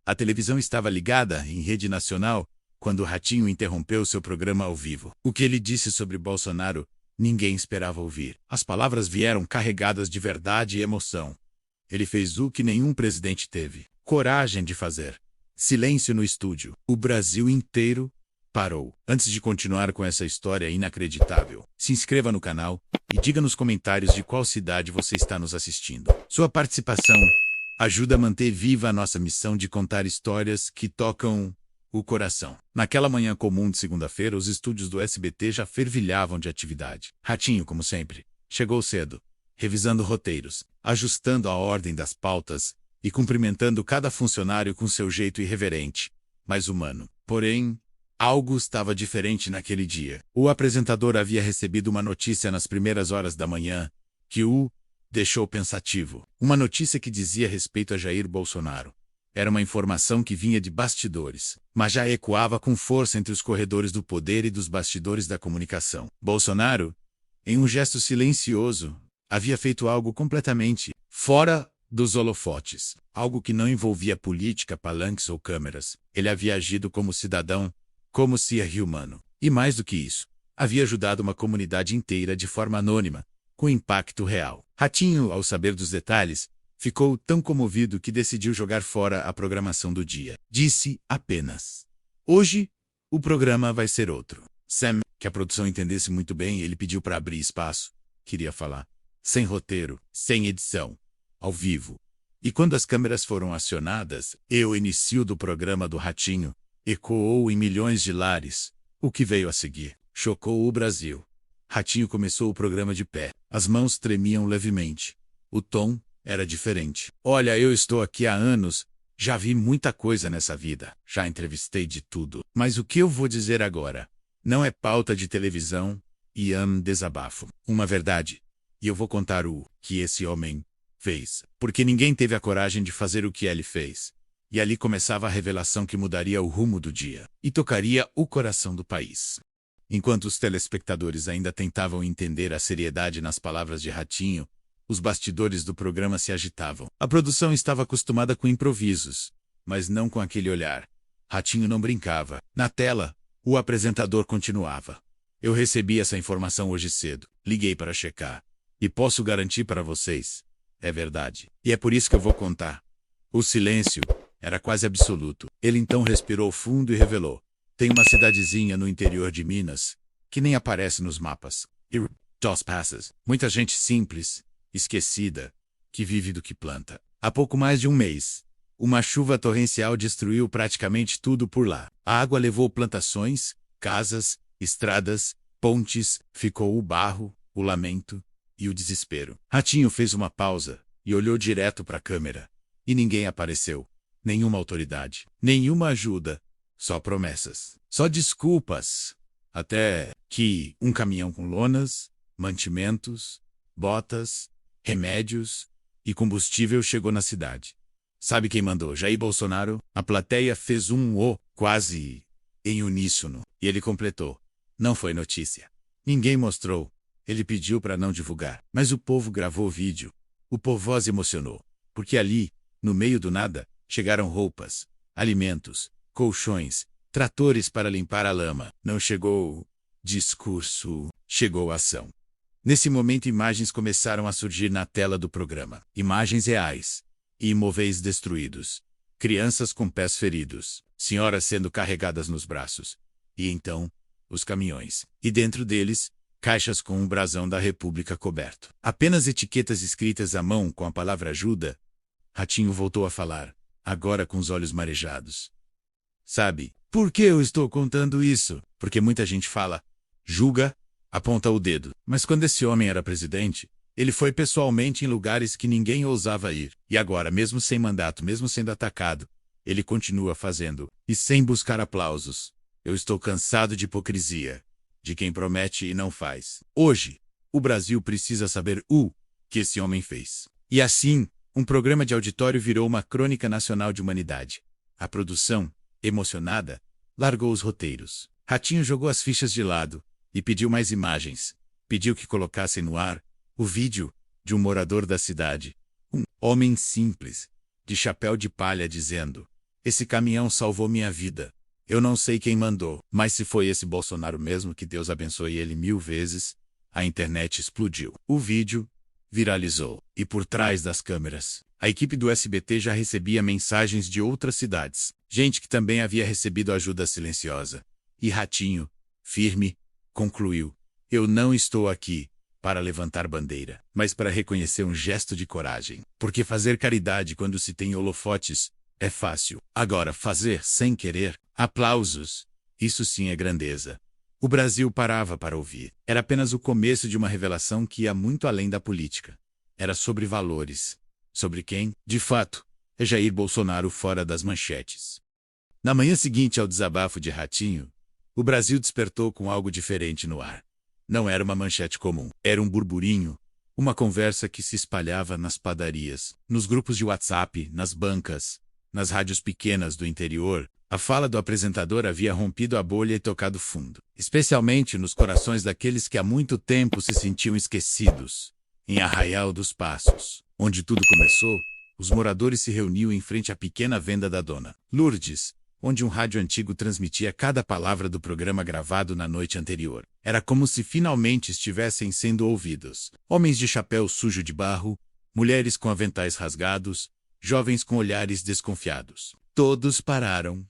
A televisão estava ligada em rede nacional quando o Ratinho interrompeu seu programa ao vivo. O que ele disse sobre Bolsonaro, ninguém esperava ouvir. As palavras vieram carregadas de verdade e emoção. Ele fez o que nenhum presidente teve coragem de fazer. Silêncio no estúdio. O Brasil inteiro parou. Antes de continuar com essa história inacreditável, se inscreva no canal e diga nos comentários de qual cidade você está nos assistindo. Sua participação ajuda a manter viva a nossa missão de contar histórias que tocam o coração. Naquela manhã comum de segunda-feira, os estúdios do SBT já fervilhavam de atividade. Ratinho, como sempre, chegou cedo, revisando roteiros, ajustando a ordem das pautas e cumprimentando cada funcionário com seu jeito irreverente, mas humano. Porém, algo estava diferente naquele dia. O apresentador havia recebido uma notícia nas primeiras horas da manhã que o deixou pensativo. Uma notícia que dizia respeito a Jair Bolsonaro. Era uma informação que vinha de bastidores, mas já ecoava com força entre os corredores do poder e dos bastidores da comunicação. Bolsonaro, em um gesto silencioso, havia feito algo completamente fora dos holofotes. Algo que não envolvia política, palanques ou câmeras. Ele havia agido como cidadão, como ser humano. E mais do que isso, havia ajudado uma comunidade inteira de forma anônima, com impacto real. Ratinho, ao saber dos detalhes, ficou tão comovido que decidiu jogar fora a programação do dia. Disse apenas: "Hoje, o programa vai ser outro." Sam, que a produção entendesse muito bem, ele pediu para abrir espaço. Queria falar. Sem roteiro, sem edição. Ao vivo. E quando as câmeras foram acionadas, o início do programa do Ratinho ecoou em milhões de lares. O que veio a seguir chocou o Brasil. Ratinho começou o programa de pé. As mãos tremiam levemente. O tom era diferente. "Olha, eu estou aqui há anos. Já vi muita coisa nessa vida. Já entrevistei de tudo. Mas o que eu vou dizer agora não é pauta de televisão e desabafo. Uma verdade. E eu vou contar o que esse homem fez. Porque ninguém teve a coragem de fazer o que ele fez. E ali começava a revelação que mudaria o rumo do dia. E tocaria o coração do país." Enquanto os telespectadores ainda tentavam entender a seriedade nas palavras de Ratinho, os bastidores do programa se agitavam. A produção estava acostumada com improvisos, mas não com aquele olhar. Ratinho não brincava. Na tela, o apresentador continuava: "Eu recebi essa informação hoje cedo. Liguei para checar. E posso garantir para vocês, é verdade. E é por isso que eu vou contar." O silêncio era quase absoluto. Ele então respirou fundo e revelou: "Tem uma cidadezinha no interior de Minas, que nem aparece nos mapas. E Dos Passos. Muita gente simples, esquecida, que vive do que planta. Há pouco mais de um mês, uma chuva torrencial destruiu praticamente tudo por lá. A água levou plantações, casas, estradas, pontes, ficou o barro, o lamento e o desespero." Ratinho fez uma pausa e olhou direto para a câmera. E ninguém apareceu. Nenhuma autoridade. Nenhuma ajuda. Só promessas. Só desculpas. Até que um caminhão com lonas, mantimentos, botas, remédios e combustível chegou na cidade. Sabe quem mandou? Jair Bolsonaro? A plateia fez quase em uníssono. E ele completou: "Não foi notícia. Ninguém mostrou. Ele pediu para não divulgar. Mas o povo gravou o vídeo. O povo se emocionou. Porque ali, no meio do nada, chegaram roupas, alimentos, colchões, tratores para limpar a lama. Não chegou discurso, chegou ação." Nesse momento, imagens começaram a surgir na tela do programa. Imagens reais. Imóveis destruídos. Crianças com pés feridos. Senhoras sendo carregadas nos braços. E então, os caminhões. E dentro deles, caixas com um brasão da República coberto. Apenas etiquetas escritas à mão com a palavra ajuda. Ratinho voltou a falar, agora com os olhos marejados. "Sabe por que eu estou contando isso? Porque muita gente fala, julga, aponta o dedo. Mas quando esse homem era presidente, ele foi pessoalmente em lugares que ninguém ousava ir. E agora, mesmo sem mandato, mesmo sendo atacado, ele continua fazendo. E sem buscar aplausos. Eu estou cansado de hipocrisia, de quem promete e não faz. Hoje, o Brasil precisa saber o que esse homem fez." E assim, um programa de auditório virou uma crônica nacional de humanidade. A produção, emocionada, largou os roteiros. Ratinho jogou as fichas de lado e pediu mais imagens. Pediu que colocassem no ar o vídeo de um morador da cidade. Um homem simples, de chapéu de palha, dizendo: Esse caminhão salvou minha vida. Eu não sei quem mandou, mas se foi esse Bolsonaro mesmo, que Deus abençoe ele 1000 vezes. A internet explodiu. O vídeo viralizou. E por trás das câmeras, a equipe do SBT já recebia mensagens de outras cidades. Gente que também havia recebido ajuda silenciosa. E Ratinho, firme, concluiu: eu não estou aqui para levantar bandeira, mas para reconhecer um gesto de coragem. Porque fazer caridade quando se tem holofotes é fácil. Agora, fazer sem querer, aplausos, isso sim é grandeza. O Brasil parava para ouvir. Era apenas o começo de uma revelação que ia muito além da política. Era sobre valores. Sobre quem, de fato, é Jair Bolsonaro fora das manchetes. Na manhã seguinte ao desabafo de Ratinho, o Brasil despertou com algo diferente no ar. Não era uma manchete comum. Era um burburinho, uma conversa que se espalhava nas padarias, nos grupos de WhatsApp, nas bancas, nas rádios pequenas do interior. A fala do apresentador havia rompido a bolha e tocado fundo, especialmente nos corações daqueles que há muito tempo se sentiam esquecidos. Em Arraial dos Passos, onde tudo começou, os moradores se reuniam em frente à pequena venda da dona Lourdes, onde um rádio antigo transmitia cada palavra do programa gravado na noite anterior. Era como se finalmente estivessem sendo ouvidos. Homens de chapéu sujo de barro, mulheres com aventais rasgados, jovens com olhares desconfiados. Todos pararam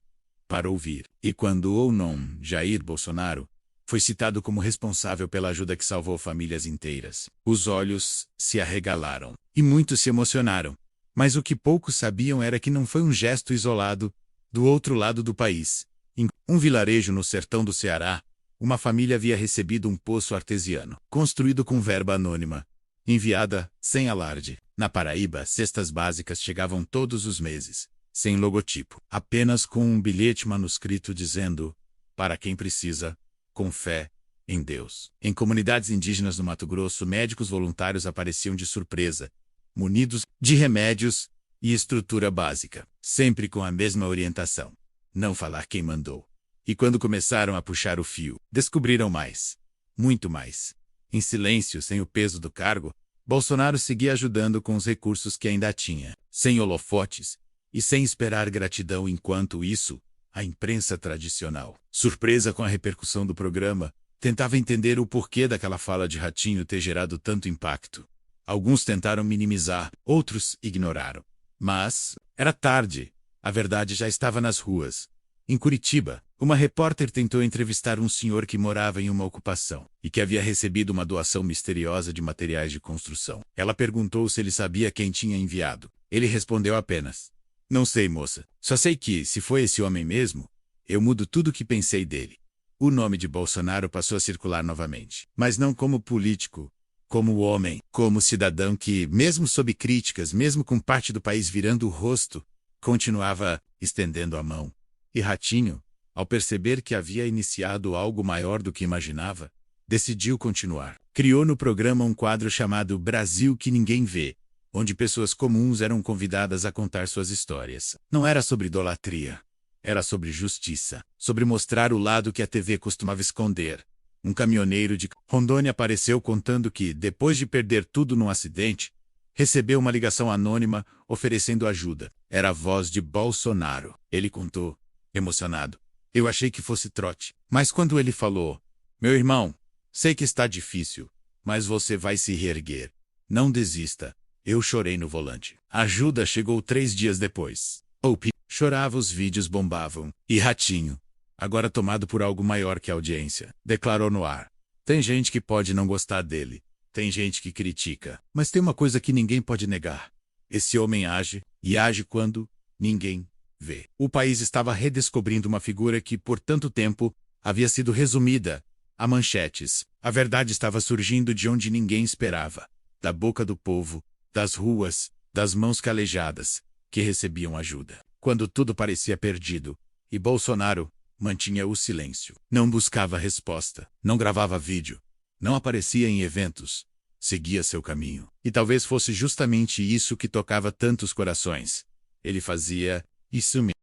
para ouvir. E quando ou não, Jair Bolsonaro foi citado como responsável pela ajuda que salvou famílias inteiras. Os olhos se arregalaram e muitos se emocionaram. Mas o que poucos sabiam era que não foi um gesto isolado. Do outro lado do país, em um vilarejo no sertão do Ceará, uma família havia recebido um poço artesiano, construído com verba anônima, enviada sem alarde. Na Paraíba, cestas básicas chegavam todos os meses, sem logotipo, apenas com um bilhete manuscrito dizendo: para quem precisa, com fé em Deus. Em comunidades indígenas no Mato Grosso, médicos voluntários apareciam de surpresa, munidos de remédios e estrutura básica, sempre com a mesma orientação: não falar quem mandou. E quando começaram a puxar o fio, descobriram mais, muito mais. Em silêncio, sem o peso do cargo, Bolsonaro seguia ajudando com os recursos que ainda tinha, sem holofotes e sem esperar gratidão. Enquanto isso, a imprensa tradicional, surpresa com a repercussão do programa, tentava entender o porquê daquela fala de Ratinho ter gerado tanto impacto. Alguns tentaram minimizar, outros ignoraram. Mas era tarde. A verdade já estava nas ruas. Em Curitiba, uma repórter tentou entrevistar um senhor que morava em uma ocupação e que havia recebido uma doação misteriosa de materiais de construção. Ela perguntou se ele sabia quem tinha enviado. Ele respondeu apenas: não sei, moça. Só sei que, se foi esse homem mesmo, eu mudo tudo o que pensei dele. O nome de Bolsonaro passou a circular novamente. Mas não como político, como homem, como cidadão que, mesmo sob críticas, mesmo com parte do país virando o rosto, continuava estendendo a mão. E Ratinho, ao perceber que havia iniciado algo maior do que imaginava, decidiu continuar. Criou no programa um quadro chamado Brasil que Ninguém Vê, onde pessoas comuns eram convidadas a contar suas histórias. Não era sobre idolatria. Era sobre justiça. Sobre mostrar o lado que a TV costumava esconder. Um caminhoneiro de Rondônia apareceu contando que, depois de perder tudo num acidente, recebeu uma ligação anônima oferecendo ajuda. Era a voz de Bolsonaro. Ele contou, emocionado: eu achei que fosse trote. Mas quando ele falou: meu irmão, sei que está difícil, mas você vai se reerguer. Não desista. Eu chorei no volante. A ajuda chegou 3 dias depois. Oupi, chorava, os vídeos bombavam. E Ratinho, agora tomado por algo maior que a audiência, declarou no ar: tem gente que pode não gostar dele. Tem gente que critica. Mas tem uma coisa que ninguém pode negar. Esse homem age, e age quando ninguém vê. O país estava redescobrindo uma figura que, por tanto tempo, havia sido resumida a manchetes. A verdade estava surgindo de onde ninguém esperava. Da boca do povo, das ruas, das mãos calejadas, que recebiam ajuda. Quando tudo parecia perdido, e Bolsonaro mantinha o silêncio. Não buscava resposta, não gravava vídeo, não aparecia em eventos, seguia seu caminho. E talvez fosse justamente isso que tocava tantos corações. Ele fazia isso mesmo.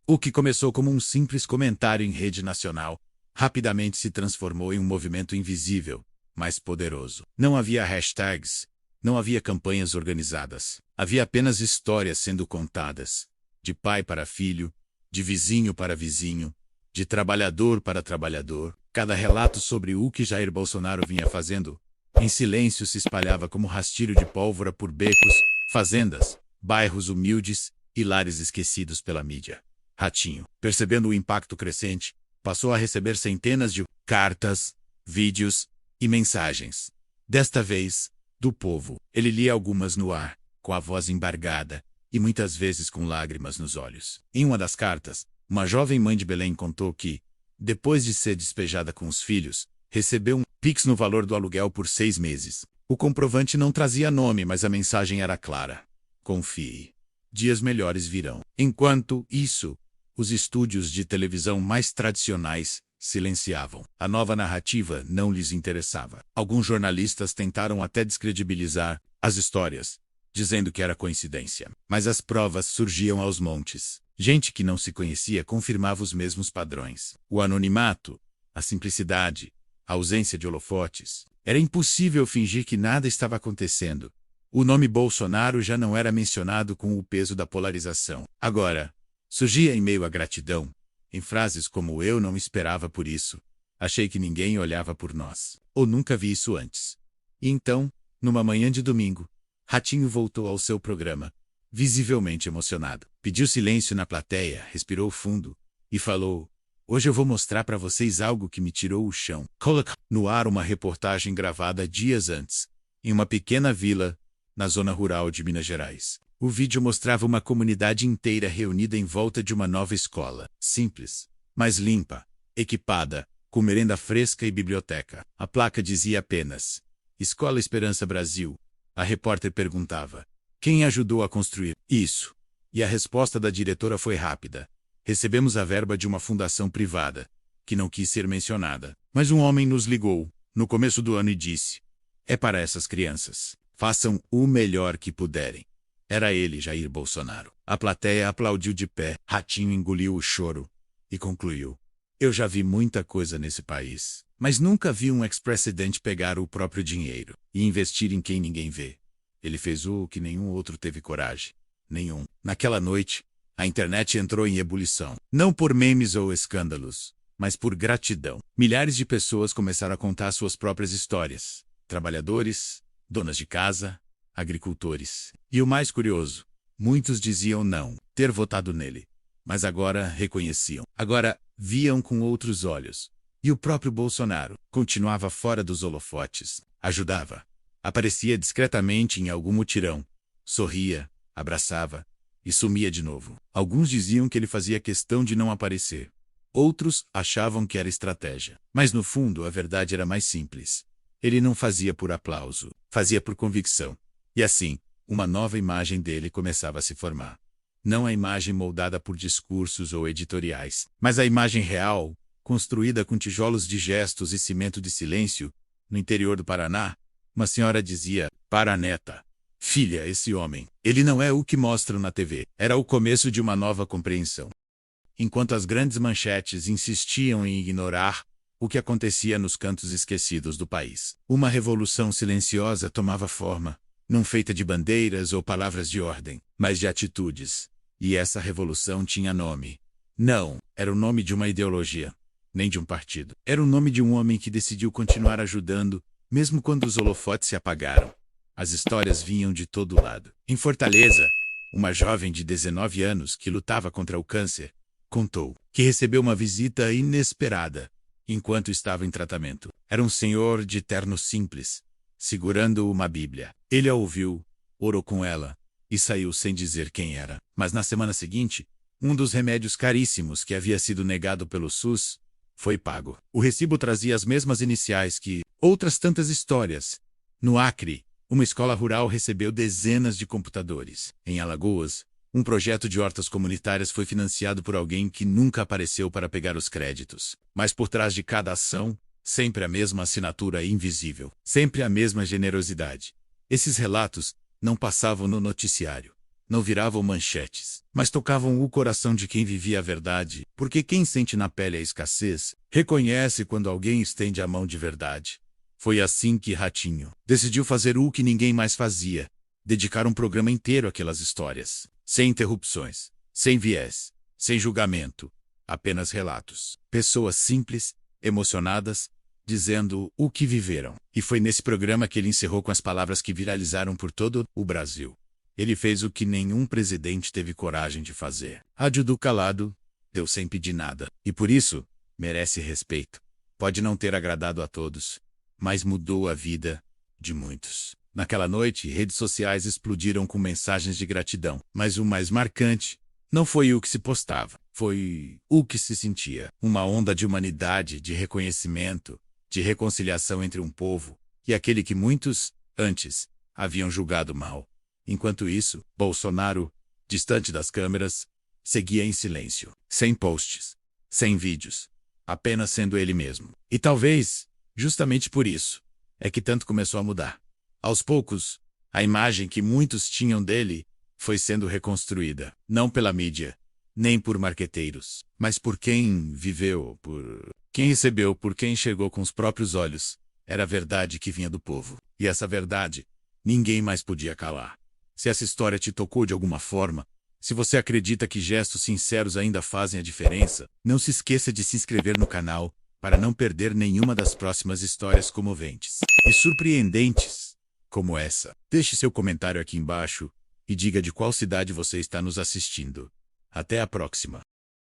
O que começou como um simples comentário em rede nacional, rapidamente se transformou em um movimento invisível, mas poderoso. Não havia hashtags, não havia campanhas organizadas. Havia apenas histórias sendo contadas. de pai para filho, de vizinho para vizinho, de trabalhador para trabalhador. Cada relato sobre o que Jair Bolsonaro vinha fazendo, em silêncio se espalhava como rastilho de pólvora por becos, fazendas, bairros humildes e lares esquecidos pela mídia. Ratinho, percebendo o impacto crescente, passou a receber centenas de cartas, vídeos e mensagens. Desta vez, do povo. Ele lia algumas no ar, com a voz embargada, e muitas vezes com lágrimas nos olhos. Em uma das cartas, uma jovem mãe de Belém contou que, depois de ser despejada com os filhos, recebeu um Pix no valor do aluguel por 6 meses. O comprovante não trazia nome, mas a mensagem era clara. Confie. Dias melhores virão. Enquanto isso, os estúdios de televisão mais tradicionais silenciavam. A nova narrativa não lhes interessava. Alguns jornalistas tentaram até descredibilizar as histórias, dizendo que era coincidência. Mas as provas surgiam aos montes. Gente que não se conhecia confirmava os mesmos padrões. O anonimato, a simplicidade, a ausência de holofotes. Era impossível fingir que nada estava acontecendo. O nome Bolsonaro já não era mencionado com o peso da polarização. Agora, surgia em meio à gratidão, em frases como "eu não esperava por isso", "achei que ninguém olhava por nós", ou "nunca vi isso antes". E então, numa manhã de domingo, Ratinho voltou ao seu programa, visivelmente emocionado. Pediu silêncio na plateia, respirou fundo e falou: "Hoje eu vou mostrar para vocês algo que me tirou o chão". Coloca no ar uma reportagem gravada dias antes, em uma pequena vila, na zona rural de Minas Gerais. O vídeo mostrava uma comunidade inteira reunida em volta de uma nova escola. Simples, mas limpa, equipada, com merenda fresca e biblioteca. A placa dizia apenas: Escola Esperança Brasil. A repórter perguntava: "Quem ajudou a construir isso?" E a resposta da diretora foi rápida: "Recebemos a verba de uma fundação privada, que não quis ser mencionada. Mas um homem nos ligou, no começo do ano e disse: é para essas crianças. Façam o melhor que puderem." Era ele, Jair Bolsonaro. A plateia aplaudiu de pé. Ratinho engoliu o choro e concluiu: "Eu já vi muita coisa nesse país, mas nunca vi um ex-presidente pegar o próprio dinheiro e investir em quem ninguém vê. Ele fez o que nenhum outro teve coragem. Nenhum." Naquela noite, a internet entrou em ebulição. Não por memes ou escândalos, mas por gratidão. Milhares de pessoas começaram a contar suas próprias histórias. Trabalhadores, donas de casa, agricultores. E o mais curioso, muitos diziam não ter votado nele, mas agora reconheciam. Agora viam com outros olhos. E o próprio Bolsonaro continuava fora dos holofotes. Ajudava. Aparecia discretamente em algum mutirão. Sorria, abraçava e sumia de novo. Alguns diziam que ele fazia questão de não aparecer. Outros achavam que era estratégia. Mas no fundo a verdade era mais simples. Ele não fazia por aplauso, fazia por convicção. E assim, uma nova imagem dele começava a se formar. Não a imagem moldada por discursos ou editoriais, mas a imagem real, construída com tijolos de gestos e cimento de silêncio. No interior do Paraná, uma senhora dizia para a neta: "Filha, esse homem, ele não é o que mostram na TV." Era o começo de uma nova compreensão. Enquanto as grandes manchetes insistiam em ignorar o que acontecia nos cantos esquecidos do país, uma revolução silenciosa tomava forma, não feita de bandeiras ou palavras de ordem, mas de atitudes. E essa revolução tinha nome. Não era o nome de uma ideologia, nem de um partido. Era o nome de um homem que decidiu continuar ajudando, mesmo quando os holofotes se apagaram. As histórias vinham de todo lado. Em Fortaleza, uma jovem de 19 anos que lutava contra o câncer contou que recebeu uma visita inesperada enquanto estava em tratamento. Era um senhor de terno simples, segurando uma Bíblia. Ele a ouviu, orou com ela e saiu sem dizer quem era. Mas na semana seguinte, um dos remédios caríssimos que havia sido negado pelo SUS foi pago. O recibo trazia as mesmas iniciais que outras tantas histórias. No Acre, uma escola rural recebeu dezenas de computadores. Em Alagoas, um projeto de hortas comunitárias foi financiado por alguém que nunca apareceu para pegar os créditos. Mas por trás de cada ação, sempre a mesma assinatura invisível. Sempre a mesma generosidade. Esses relatos não passavam no noticiário. Não viravam manchetes, mas tocavam o coração de quem vivia a verdade, porque quem sente na pele a escassez, reconhece quando alguém estende a mão de verdade. Foi assim que Ratinho decidiu fazer o que ninguém mais fazia: dedicar um programa inteiro àquelas histórias, sem interrupções, sem viés, sem julgamento, apenas relatos. Pessoas simples, emocionadas, dizendo o que viveram. E foi nesse programa que ele encerrou com as palavras que viralizaram por todo o Brasil. Ele fez o que nenhum presidente teve coragem de fazer. Ajudou calado, deu sem pedir nada. E por isso, merece respeito. Pode não ter agradado a todos, mas mudou a vida de muitos. Naquela noite, redes sociais explodiram com mensagens de gratidão. Mas o mais marcante não foi o que se postava, foi o que se sentia. Uma onda de humanidade, de reconhecimento, de reconciliação entre um povo e aquele que muitos, antes, haviam julgado mal. Enquanto isso, Bolsonaro, distante das câmeras, seguia em silêncio, sem posts, sem vídeos, apenas sendo ele mesmo. E talvez, justamente por isso, é que tanto começou a mudar. Aos poucos, a imagem que muitos tinham dele foi sendo reconstruída, não pela mídia, nem por marqueteiros, mas por quem viveu, por quem recebeu, por quem enxergou com os próprios olhos. Era a verdade que vinha do povo. E essa verdade, ninguém mais podia calar. Se essa história te tocou de alguma forma, se você acredita que gestos sinceros ainda fazem a diferença, não se esqueça de se inscrever no canal para não perder nenhuma das próximas histórias comoventes e surpreendentes como essa. Deixe seu comentário aqui embaixo e diga de qual cidade você está nos assistindo. Até a próxima.